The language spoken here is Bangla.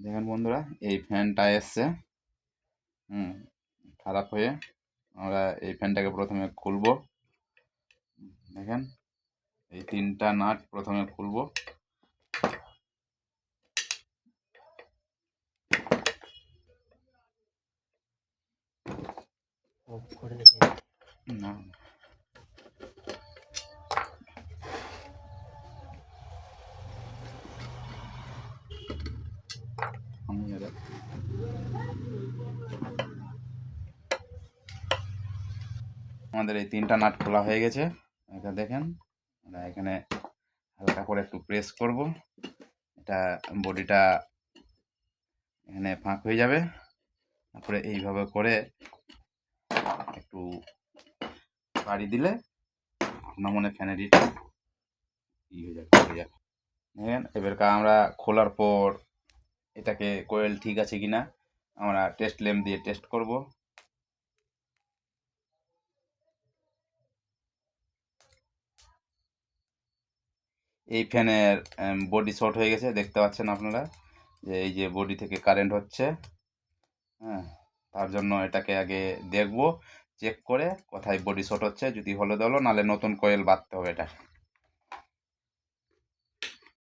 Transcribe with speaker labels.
Speaker 1: দেখেন বন্ধুরা, এই ফ্যানটা এসছে হুম খারাপ হয়ে। আমরা এই ফ্যানটাকে প্রথমে খুলবো। দেখেন, এই তিনটা নাট প্রথমে খুলবো। না, আমাদের এই তিনটা নাট খোলা হয়ে গেছে। এটা দেখেন, আমরা এখানে হালকা করে একটু প্রেস করব। এটা বডিটা এখানে ফাঁক হয়ে যাবে। তারপরে এইভাবে করে একটু বাড়ি দিলে আপনার মনে ফ্যানের ই হয়ে যাবে, হয়ে যাবে। দেখেন, এবারকার আমরা খোলার পর এটাকে কোয়েল ঠিক আছে কিনা আমরা টেস্ট ল্যাম্প দিয়ে টেস্ট করব। এই ফ্যানের বডি শর্ট হয়ে গেছে, দেখতে পাচ্ছেন আপনারা যে এই যে বডি থেকে কারেন্ট হচ্ছে। হ্যাঁ, তার জন্য এটাকে আগে দেখব, চেক করে কোথায় বডি শর্ট হচ্ছে। যদি হলো নাহলে নতুন কয়েল বাঁধতে হবে এটা।